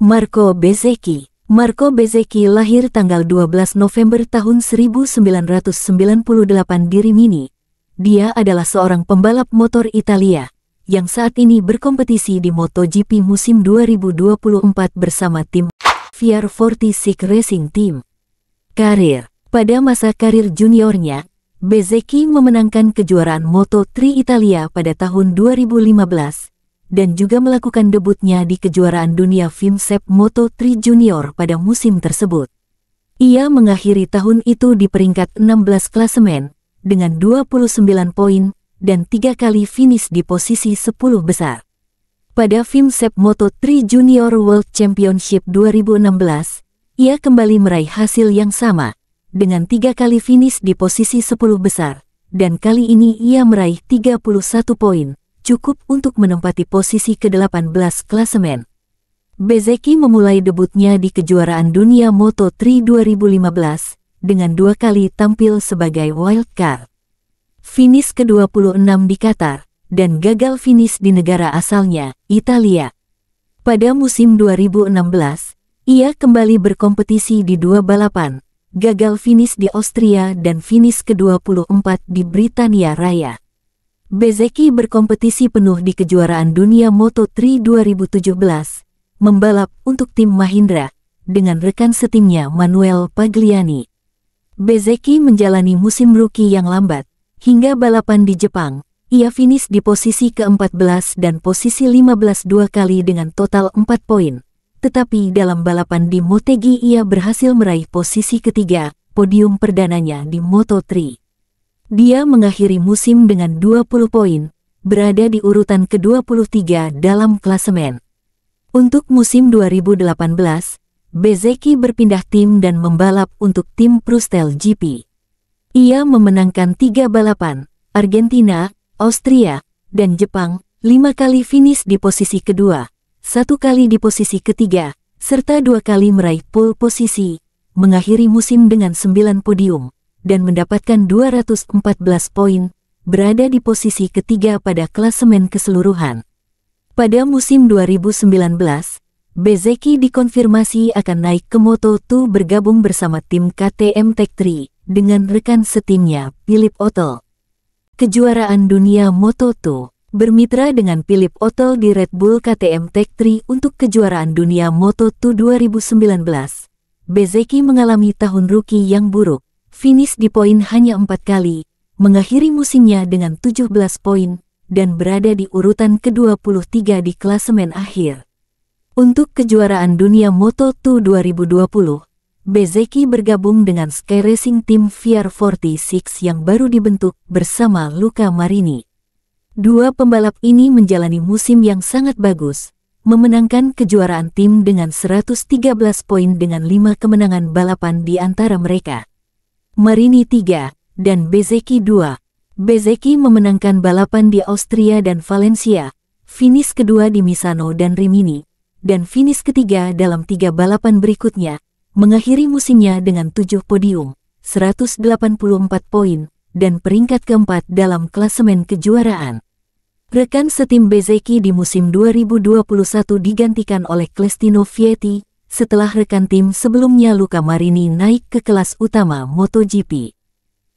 Marco Bezzecchi. Marco Bezzecchi lahir tanggal 12 November tahun 1998 di Rimini. Dia adalah seorang pembalap motor Italia yang saat ini berkompetisi di MotoGP musim 2024 bersama tim VR46 Racing Team. Karir. Pada masa karir juniornya, Bezzecchi memenangkan kejuaraan Moto3 Italia pada tahun 2015 dan juga melakukan debutnya di kejuaraan dunia FIMSEP Moto3 Junior pada musim tersebut. Ia mengakhiri tahun itu di peringkat 16 klasemen dengan 29 poin dan 3 kali finish di posisi 10 besar. Pada FIMSEP Moto3 Junior World Championship 2016, ia kembali meraih hasil yang sama dengan 3 kali finish di posisi 10 besar, dan kali ini ia meraih 31 poin, cukup untuk menempati posisi ke-18 klasemen. Bezzecchi memulai debutnya di kejuaraan dunia Moto3 2015 dengan 2 kali tampil sebagai wildcard. Finish ke-26 di Qatar, dan gagal finish di negara asalnya, Italia. Pada musim 2016, ia kembali berkompetisi di 2 balapan, gagal finish di Austria dan finish ke-24 di Britania Raya. Bezzecchi berkompetisi penuh di kejuaraan dunia Moto3 2017, membalap untuk tim Mahindra, dengan rekan setimnya Manuel Pagliani. Bezzecchi menjalani musim rookie yang lambat, hingga balapan di Jepang, ia finish di posisi ke-14 dan posisi 15 2 kali dengan total 4 poin. Tetapi dalam balapan di Motegi ia berhasil meraih posisi ketiga, podium perdananya di Moto3. Dia mengakhiri musim dengan 20 poin, berada di urutan ke-23 dalam klasemen. Untuk musim 2018, Bezzecchi berpindah tim dan membalap untuk tim Prustel GP. Ia memenangkan 3 balapan, Argentina, Austria, dan Jepang, 5 kali finish di posisi kedua, 1 kali di posisi ketiga, serta 2 kali meraih pole posisi, mengakhiri musim dengan 9 podium, dan mendapatkan 214 poin, berada di posisi ketiga pada klasemen keseluruhan. Pada musim 2019, Bezzecchi dikonfirmasi akan naik ke Moto2 bergabung bersama tim KTM Tech3 dengan rekan setimnya Philipp Oetel. Kejuaraan dunia Moto2 bermitra dengan Philipp Oetel di Red Bull KTM Tech3 untuk kejuaraan dunia Moto2 2019. Bezzecchi mengalami tahun rookie yang buruk, finish di poin hanya 4 kali, mengakhiri musimnya dengan 17 poin, dan berada di urutan ke-23 di klasemen akhir. Untuk kejuaraan dunia Moto2 2020, Bezzecchi bergabung dengan Sky Racing Team VR46 yang baru dibentuk bersama Luca Marini. 2 pembalap ini menjalani musim yang sangat bagus, memenangkan kejuaraan tim dengan 113 poin dengan 5 kemenangan balapan di antara mereka. Marini 3, dan Bezzecchi 2. Bezzecchi memenangkan balapan di Austria dan Valencia, finish kedua di Misano dan Rimini, dan finish ketiga dalam 3 balapan berikutnya, mengakhiri musimnya dengan 7 podium, 184 poin, dan peringkat keempat dalam klasemen kejuaraan. Rekan setim Bezzecchi di musim 2021 digantikan oleh Celestino Vietti, setelah rekan tim sebelumnya Luca Marini naik ke kelas utama MotoGP.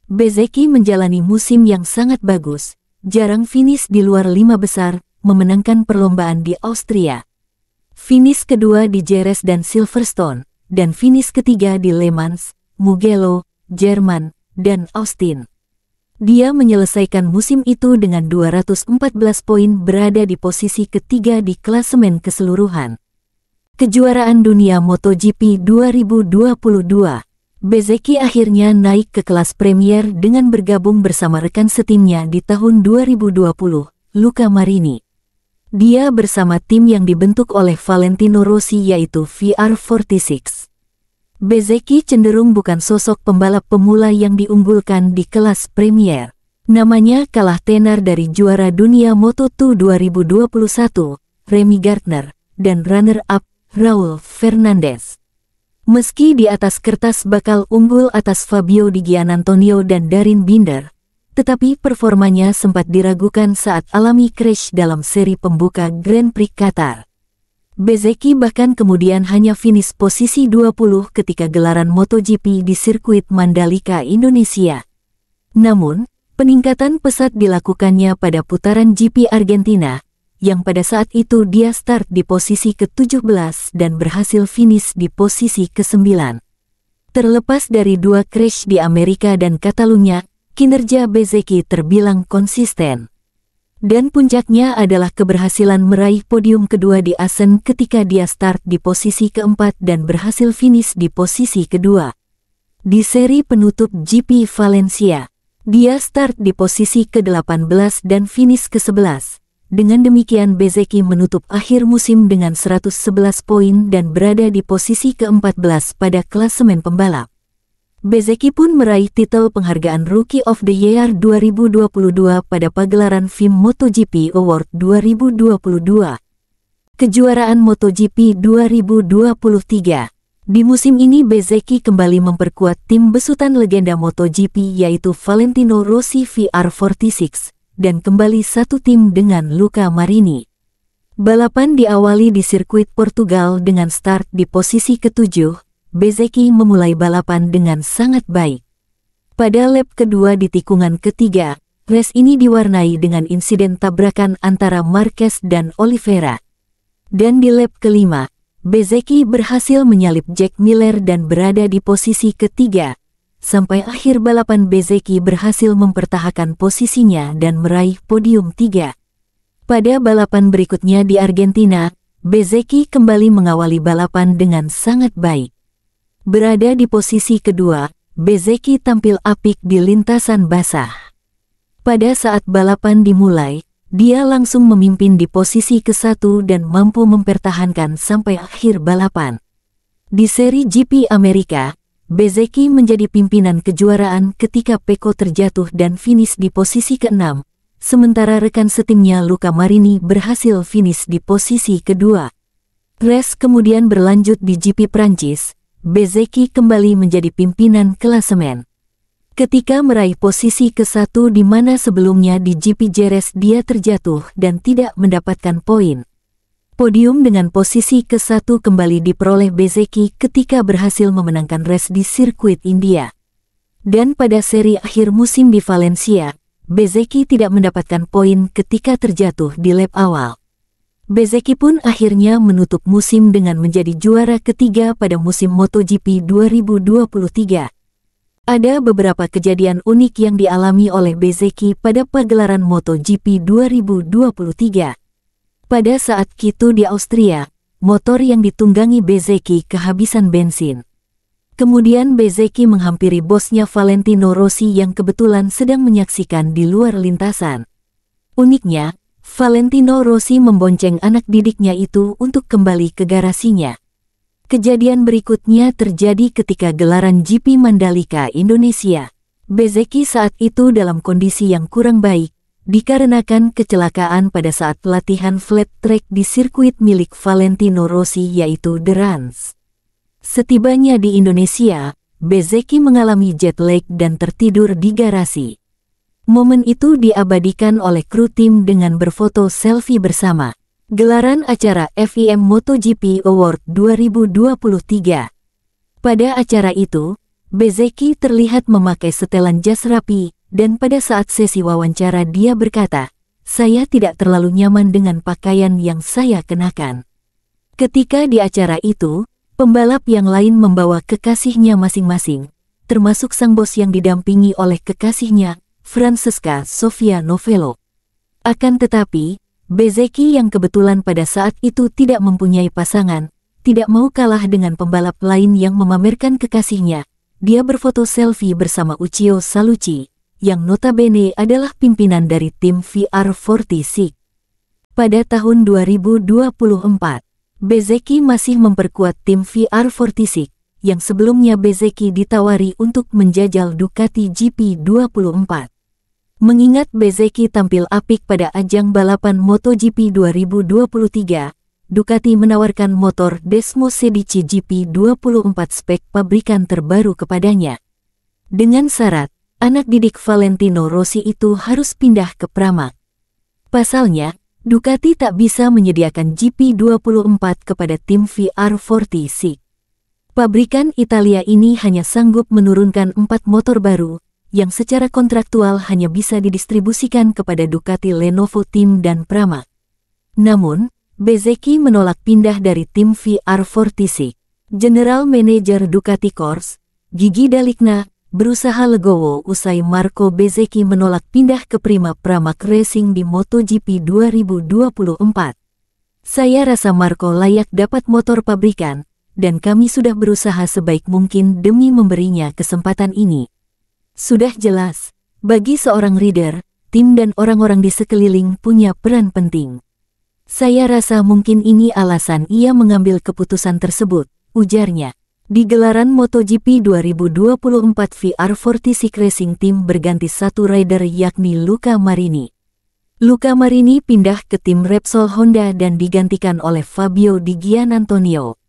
Bezzecchi menjalani musim yang sangat bagus, jarang finish di luar 5 besar, memenangkan perlombaan di Austria. Finish kedua di Jerez dan Silverstone, dan finish ketiga di Le Mans, Mugello, Jerman, dan Austin. Dia menyelesaikan musim itu dengan 214 poin, berada di posisi ketiga di klasemen keseluruhan. Kejuaraan dunia MotoGP 2022. Bezzecchi akhirnya naik ke kelas Premier dengan bergabung bersama rekan setimnya di tahun 2020, Luca Marini. Dia bersama tim yang dibentuk oleh Valentino Rossi yaitu VR46. Bezzecchi cenderung bukan sosok pembalap pemula yang diunggulkan di kelas Premier. Namanya kalah tenar dari juara dunia Moto2 2021, Remy Gardner, dan runner-up Raul Fernandez. Meski di atas kertas bakal unggul atas Fabio Di Giannantonio dan Darin Binder, tetapi performanya sempat diragukan saat alami crash dalam seri pembuka Grand Prix Qatar. Bezzecchi bahkan kemudian hanya finish posisi 20 ketika gelaran MotoGP di sirkuit Mandalika, Indonesia. Namun, peningkatan pesat dilakukannya pada putaran GP Argentina, yang pada saat itu dia start di posisi ke-17 dan berhasil finish di posisi ke-9. Terlepas dari 2 crash di Amerika dan Catalunya, kinerja Bezzecchi terbilang konsisten. Dan puncaknya adalah keberhasilan meraih podium kedua di Assen ketika dia start di posisi keempat dan berhasil finish di posisi kedua. Di seri penutup GP Valencia, dia start di posisi ke-18 dan finish ke-11. Dengan demikian Bezzecchi menutup akhir musim dengan 111 poin dan berada di posisi ke-14 pada klasemen pembalap. Bezzecchi pun meraih titel penghargaan Rookie of the Year 2022 pada pagelaran FIM MotoGP Award 2022. Kejuaraan MotoGP 2023. Di musim ini Bezzecchi kembali memperkuat tim besutan legenda MotoGP yaitu Valentino Rossi VR46 dan kembali satu tim dengan Luca Marini. Balapan diawali di sirkuit Portugal dengan start di posisi ke-7. Bezzecchi memulai balapan dengan sangat baik. Pada lap kedua di tikungan ketiga, race ini diwarnai dengan insiden tabrakan antara Marquez dan Oliveira. Dan di lap kelima, Bezzecchi berhasil menyalip Jack Miller dan berada di posisi ketiga. Sampai akhir balapan Bezzecchi berhasil mempertahankan posisinya dan meraih podium 3. Pada balapan berikutnya di Argentina, Bezzecchi kembali mengawali balapan dengan sangat baik. Berada di posisi kedua, Bezzecchi tampil apik di lintasan basah. Pada saat balapan dimulai, dia langsung memimpin di posisi ke-1 dan mampu mempertahankan sampai akhir balapan. Di seri GP Amerika, Bezzecchi menjadi pimpinan kejuaraan ketika Pecco terjatuh dan finish di posisi ke-6, sementara rekan setimnya Luca Marini berhasil finish di posisi kedua. Race kemudian berlanjut di GP Prancis. Bezzecchi kembali menjadi pimpinan klasemen. Ketika meraih posisi ke-1 di mana sebelumnya di GP Jerez dia terjatuh dan tidak mendapatkan poin. Podium dengan posisi ke-1 kembali diperoleh Bezzecchi ketika berhasil memenangkan race di sirkuit India. Dan pada seri akhir musim di Valencia, Bezzecchi tidak mendapatkan poin ketika terjatuh di lap awal. Bezzecchi pun akhirnya menutup musim dengan menjadi juara ketiga pada musim MotoGP 2023. Ada beberapa kejadian unik yang dialami oleh Bezzecchi pada pagelaran MotoGP 2023. Pada saat Q2 di Austria, motor yang ditunggangi Bezzecchi kehabisan bensin. Kemudian Bezzecchi menghampiri bosnya Valentino Rossi yang kebetulan sedang menyaksikan di luar lintasan. Uniknya, Valentino Rossi membonceng anak didiknya itu untuk kembali ke garasinya. Kejadian berikutnya terjadi ketika gelaran GP Mandalika, Indonesia. Bezzecchi saat itu dalam kondisi yang kurang baik, dikarenakan kecelakaan pada saat latihan flat track di sirkuit milik Valentino Rossi yaitu The Ranch. Setibanya di Indonesia, Bezzecchi mengalami jet lag dan tertidur di garasi. Momen itu diabadikan oleh kru tim dengan berfoto selfie bersama. Gelaran acara FIM MotoGP Award 2023. Pada acara itu, Bezzecchi terlihat memakai setelan jas rapi, dan pada saat sesi wawancara dia berkata, "Saya tidak terlalu nyaman dengan pakaian yang saya kenakan." Ketika di acara itu, pembalap yang lain membawa kekasihnya masing-masing, termasuk sang bos yang didampingi oleh kekasihnya, Francesca Sofia Novello. Akan tetapi, Bezzecchi yang kebetulan pada saat itu tidak mempunyai pasangan, tidak mau kalah dengan pembalap lain yang memamerkan kekasihnya. Dia berfoto selfie bersama Uccio Salucci, yang notabene adalah pimpinan dari tim VR46. Pada tahun 2024, Bezzecchi masih memperkuat tim VR46, yang sebelumnya Bezzecchi ditawari untuk menjajal Ducati GP24. Mengingat Bezzecchi tampil apik pada ajang balapan MotoGP 2023, Ducati menawarkan motor Desmo Sedici GP24 spek pabrikan terbaru kepadanya. Dengan syarat, anak didik Valentino Rossi itu harus pindah ke Pramac. Pasalnya, Ducati tak bisa menyediakan GP24 kepada tim VR46. Pabrikan Italia ini hanya sanggup menurunkan 4 motor baru, yang secara kontraktual hanya bisa didistribusikan kepada Ducati Lenovo Team dan Pramac. Namun, Bezzecchi menolak pindah dari tim VR46. General Manager Ducati Corse, Gigi Dalicna, berusaha legowo usai Marco Bezzecchi menolak pindah ke Prima Pramac Racing di MotoGP 2024. Saya rasa Marco layak dapat motor pabrikan, dan kami sudah berusaha sebaik mungkin demi memberinya kesempatan ini. Sudah jelas, bagi seorang rider, tim dan orang-orang di sekeliling punya peran penting. Saya rasa mungkin ini alasan ia mengambil keputusan tersebut, ujarnya. Di gelaran MotoGP 2024 VR46 Racing Team berganti satu rider yakni Luca Marini. Luca Marini pindah ke tim Repsol Honda dan digantikan oleh Fabio Di Giannantonio.